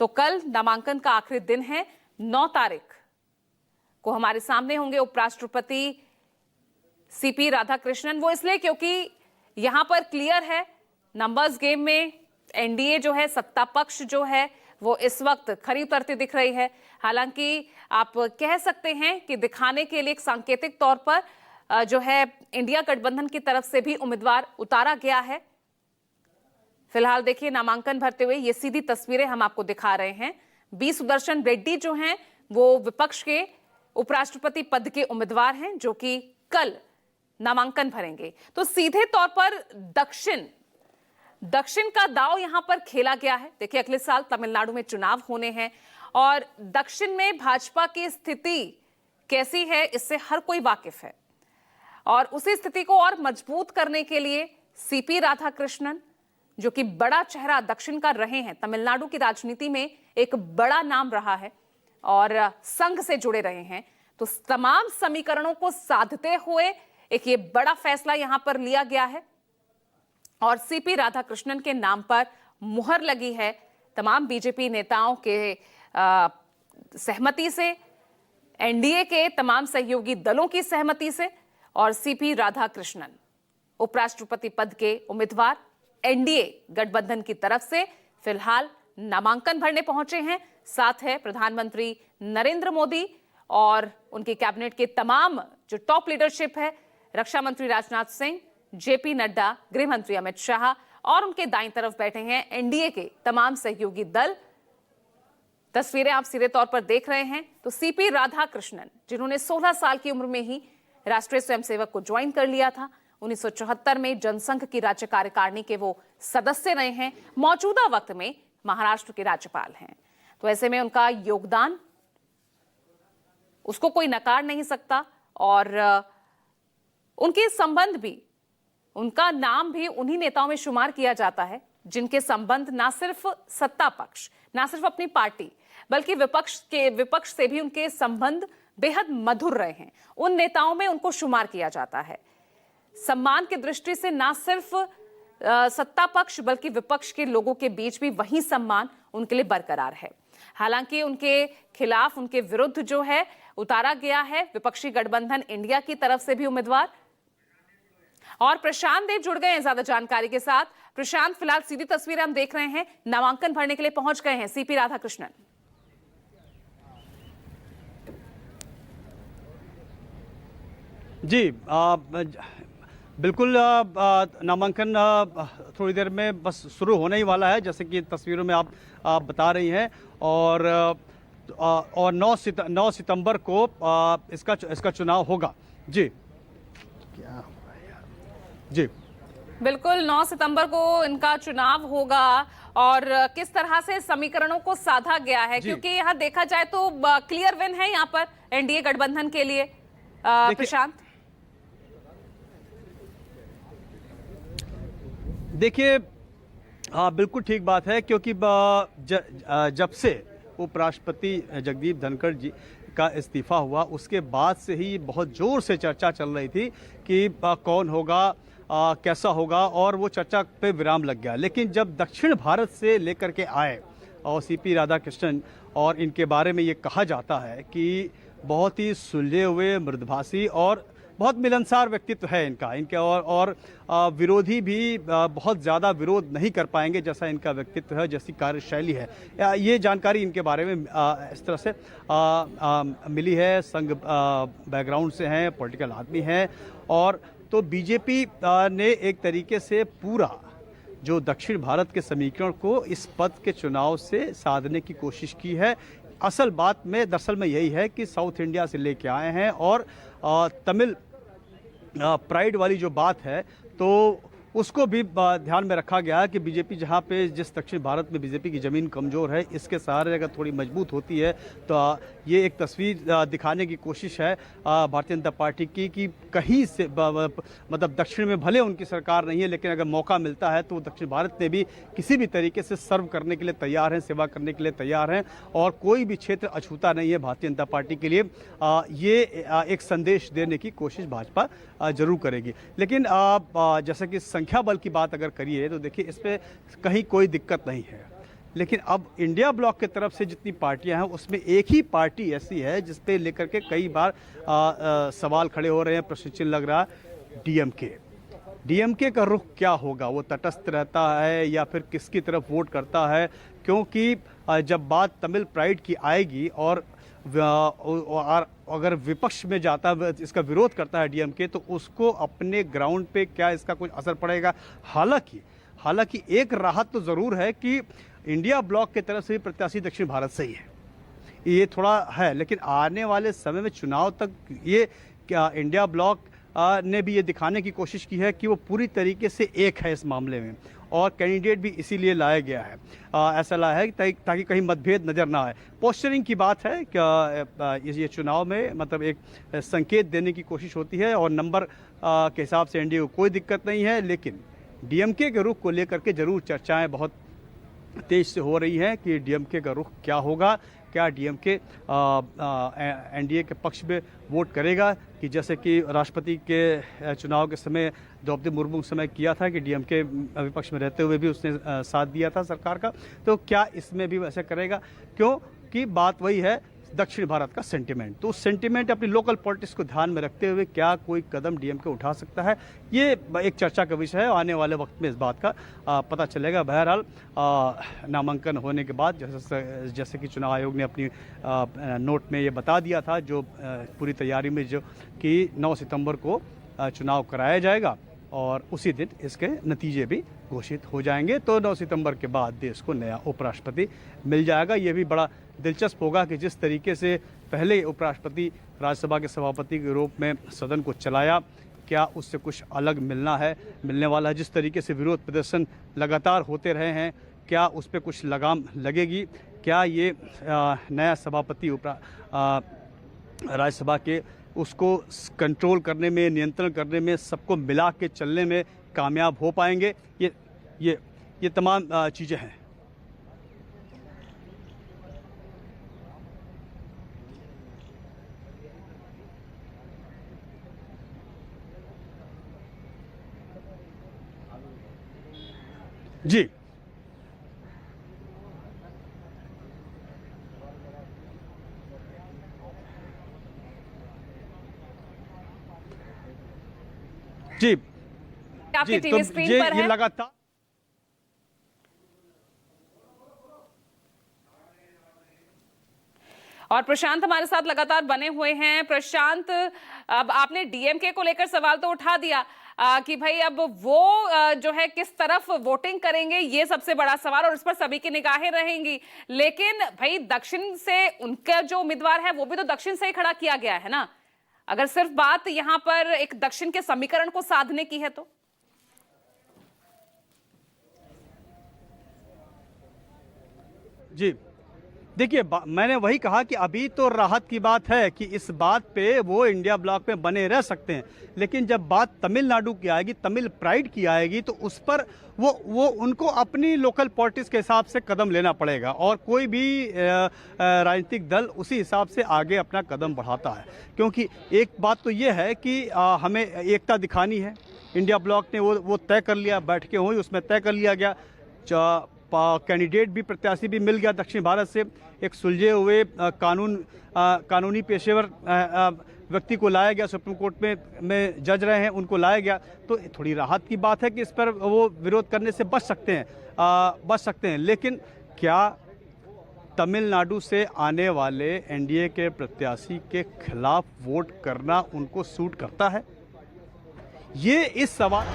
तो कल नामांकन का आखिरी दिन है। 9 तारीख को हमारे सामने होंगे उपराष्ट्रपति सीपी राधाकृष्णन। वो इसलिए क्योंकि यहां पर क्लियर है, नंबर्स गेम में एनडीए जो है, सत्ता पक्ष जो है, वो इस वक्त खरी उतरती दिख रही है। हालांकि आप कह सकते हैं कि दिखाने के लिए एक सांकेतिक तौर पर जो है इंडिया गठबंधन की तरफ से भी उम्मीदवार उतारा गया है। फिलहाल देखिए, नामांकन भरते हुए ये सीधी तस्वीरें हम आपको दिखा रहे हैं। बी सुदर्शन रेड्डी जो हैं वो विपक्ष के उपराष्ट्रपति पद के उम्मीदवार हैं, जो कि कल नामांकन भरेंगे। तो सीधे तौर पर दक्षिण का दांव यहां पर खेला गया है। देखिए, अगले साल तमिलनाडु में चुनाव होने हैं और दक्षिण में भाजपा की स्थिति कैसी है इससे हर कोई वाकिफ है। और उसी स्थिति को और मजबूत करने के लिए सीपी राधाकृष्णन, जो कि बड़ा चेहरा दक्षिण का रहे हैं, तमिलनाडु की राजनीति में एक बड़ा नाम रहा है और संघ से जुड़े रहे हैं, तो तमाम समीकरणों को साधते हुए एक ये बड़ा फैसला यहां पर लिया गया है और सीपी राधाकृष्णन के नाम पर मुहर लगी है। तमाम बीजेपी नेताओं के सहमति से, एनडीए के तमाम सहयोगी दलों की सहमति से, और सीपी राधाकृष्णन उपराष्ट्रपति पद के उम्मीदवार एनडीए गठबंधन की तरफ से फिलहाल नामांकन भरने पहुंचे हैं। साथ है प्रधानमंत्री नरेंद्र मोदी और उनकी कैबिनेट के तमाम जो टॉप लीडरशिप है, रक्षा मंत्री राजनाथ सिंह, जेपी नड्डा, गृह मंत्री अमित शाह, और उनके दाईं तरफ बैठे हैं एनडीए के तमाम सहयोगी दल। तस्वीरें आप सीधे तौर पर देख रहे हैं। तो सीपी राधाकृष्णन, जिन्होंने 16 साल की उम्र में ही राष्ट्रीय स्वयंसेवक को ज्वाइन कर लिया था, 1974 में जनसंघ की राज्य कार्यकारिणी के वो सदस्य रहे हैं, मौजूदा वक्त में महाराष्ट्र के राज्यपाल हैं। तो ऐसे में उनका योगदान, उसको कोई नकार नहीं सकता और उनके संबंध भी, उनका नाम भी उन्हीं नेताओं में शुमार किया जाता है जिनके संबंध ना सिर्फ सत्ता पक्ष, ना सिर्फ अपनी पार्टी, बल्कि विपक्ष से भी उनके संबंध बेहद मधुर रहे हैं। उन नेताओं में उनको शुमार किया जाता है। सम्मान की दृष्टि से ना सिर्फ सत्ता पक्ष बल्कि विपक्ष के लोगों के बीच भी वही सम्मान उनके लिए बरकरार है। हालांकि उनके खिलाफ, उनके विरुद्ध जो है उतारा गया है विपक्षी गठबंधन इंडिया की तरफ से भी उम्मीदवार। और प्रशांत देव जुड़ गए हैं ज्यादा जानकारी के साथ। प्रशांत, फिलहाल सीधी तस्वीरें हम देख रहे हैं, नामांकन भरने के लिए पहुंच गए हैं सीपी राधाकृष्णन। जी बिल्कुल, नामांकन थोड़ी देर में बस शुरू होने ही वाला है, जैसे कि तस्वीरों में आप बता रही हैं। और 9 सितंबर को इसका चुनाव होगा। जी क्या जी बिल्कुल, 9 सितंबर को इनका चुनाव होगा। और किस तरह से समीकरणों को साधा गया है, क्योंकि यहाँ देखा जाए तो क्लियर विन है यहाँ पर एनडीए गठबंधन के लिए। प्रशांत, देखिए, हाँ बिल्कुल ठीक बात है, क्योंकि जब से उपराष्ट्रपति जगदीप धनखड़ जी का इस्तीफा हुआ, उसके बाद से ही बहुत जोर से चर्चा चल रही थी कि कौन होगा, कैसा होगा, और वो चर्चा पे विराम लग गया। लेकिन जब दक्षिण भारत से लेकर के आए और सीपी राधाकृष्णन, और इनके बारे में ये कहा जाता है कि बहुत ही सुलझे हुए, मृदुभाषी और बहुत मिलनसार व्यक्तित्व है इनके, और विरोधी भी बहुत ज़्यादा विरोध नहीं कर पाएंगे जैसा इनका व्यक्तित्व है, जैसी कार्यशैली है। ये जानकारी इनके बारे में इस तरह से मिली है। संघ बैकग्राउंड से हैं, पॉलिटिकल आदमी हैं, और तो बीजेपी ने एक तरीके से पूरा जो दक्षिण भारत के समीकरण को इस पद के चुनाव से साधने की कोशिश की है। असल बात में दरअसल में यही है कि साउथ इंडिया से लेके आए हैं, और तमिल प्राइड वाली जो बात है तो उसको भी ध्यान में रखा गया है कि बीजेपी जहाँ पे, जिस दक्षिण भारत में बीजेपी की ज़मीन कमज़ोर है, इसके सहारे अगर थोड़ी मजबूत होती है तो ये एक तस्वीर दिखाने की कोशिश है भारतीय जनता पार्टी की कि कहीं से मतलब दक्षिण में भले उनकी सरकार नहीं है, लेकिन अगर मौका मिलता है तो दक्षिण भारत में भी किसी भी तरीके से सर्व करने के लिए तैयार हैं, सेवा करने के लिए तैयार हैं, और कोई भी क्षेत्र अछूता नहीं है भारतीय जनता पार्टी के लिए। ये एक संदेश देने की कोशिश भाजपा जरूर करेगी। लेकिन जैसा कि संख्या बल की बात अगर करिए तो देखिए, इस पर कहीं कोई दिक्कत नहीं है, लेकिन अब इंडिया ब्लॉक की तरफ से जितनी पार्टियां हैं उसमें एक ही पार्टी ऐसी है जिस पे लेकर के कई बार सवाल खड़े हो रहे हैं, प्रश्न चिन्ह लग रहा है। डीएमके का रुख क्या होगा? वो तटस्थ रहता है या फिर किसकी तरफ वोट करता है? क्योंकि जब बात तमिल प्राइड की आएगी और अगर विपक्ष में जाता है, इसका विरोध करता है डीएमके, तो उसको अपने ग्राउंड पे क्या इसका कुछ असर पड़ेगा? हालांकि एक राहत तो ज़रूर है कि इंडिया ब्लॉक की तरफ से भी प्रत्याशी दक्षिण भारत से ही है, ये थोड़ा है। लेकिन आने वाले समय में चुनाव तक ये क्या इंडिया ब्लॉक ने भी ये दिखाने की कोशिश की है कि वो पूरी तरीके से एक है इस मामले में, और कैंडिडेट भी इसीलिए लाया गया है, ऐसा लाया है ताकि कहीं मतभेद नज़र ना आए। पोस्चरिंग की बात है कि ये चुनाव में मतलब एक संकेत देने की कोशिश होती है, और नंबर के हिसाब से एनडीए को कोई दिक्कत नहीं है। लेकिन डीएमके के रुख को लेकर के जरूर चर्चाएं बहुत तेज से हो रही हैं कि डीएमके का रुख क्या होगा, क्या डीएमके एनडीए के पक्ष में वोट करेगा, कि जैसे कि राष्ट्रपति के चुनाव के समय द्रौपदी मुर्मू के समय किया था कि डीएमके विपक्ष में रहते हुए भी उसने साथ दिया था सरकार का, तो क्या इसमें भी वैसे करेगा? क्योंकि बात वही है, दक्षिण भारत का सेंटिमेंट, तो उस सेंटिमेंट अपनी लोकल पॉलिटिक्स को ध्यान में रखते हुए क्या कोई कदम डीएमके उठा सकता है, ये एक चर्चा का विषय है। आने वाले वक्त में इस बात का पता चलेगा। बहरहाल नामांकन होने के बाद जैसे कि चुनाव आयोग ने अपनी नोट में ये बता दिया था, जो पूरी तैयारी में, जो कि 9 सितंबर को चुनाव कराया जाएगा और उसी दिन इसके नतीजे भी घोषित हो जाएंगे। तो 9 सितंबर के बाद देश को नया उपराष्ट्रपति मिल जाएगा। ये भी बड़ा दिलचस्प होगा कि जिस तरीके से पहले उपराष्ट्रपति राज्यसभा के सभापति के रूप में सदन को चलाया, क्या उससे कुछ अलग मिलने वाला है? जिस तरीके से विरोध प्रदर्शन लगातार होते रहे हैं, क्या उस पर कुछ लगाम लगेगी? क्या ये नया सभापति राज्यसभा के उसको कंट्रोल करने में, नियंत्रण करने में, सबको मिला के चलने में कामयाब हो पाएंगे? ये तमाम चीज़ें हैं। जी जी आपकी जी, टीवी तो स्क्रीन ये पर है। लगातार और प्रशांत हमारे साथ लगातार बने हुए हैं। प्रशांत, अब आपने डीएमके को लेकर सवाल तो उठा दिया कि भाई अब वो जो है किस तरफ वोटिंग करेंगे, ये सबसे बड़ा सवाल, और इस पर सभी की निगाहें रहेंगी। लेकिन भाई दक्षिण से उनका जो उम्मीदवार है वो भी तो दक्षिण से ही खड़ा किया गया है ना। अगर सिर्फ बात यहां पर एक दक्षिण के समीकरण को साधने की है तो जी देखिए, मैंने वही कहा कि अभी तो राहत की बात है कि इस बात पे वो इंडिया ब्लॉक में बने रह सकते हैं, लेकिन जब बात तमिलनाडु की आएगी, तमिल प्राइड की आएगी, तो उस पर वो उनको अपनी लोकल पॉलिटिक्स के हिसाब से कदम लेना पड़ेगा, और कोई भी राजनीतिक दल उसी हिसाब से आगे अपना कदम बढ़ाता है। क्योंकि एक बात तो ये है कि हमें एकता दिखानी है। इंडिया ब्लॉक ने वो तय कर लिया, बैठकें हुई, उसमें तय कर लिया गया, कैंडिडेट भी, प्रत्याशी भी मिल गया दक्षिण भारत से। एक सुलझे हुए कानूनी पेशेवर व्यक्ति को लाया गया, सुप्रीम कोर्ट में जज रहे हैं, उनको लाया गया। तो थोड़ी राहत की बात है कि इस पर वो विरोध करने से बच सकते हैं। लेकिन क्या तमिलनाडु से आने वाले एनडीए के प्रत्याशी के खिलाफ वोट करना उनको सूट करता है? ये इस सवाल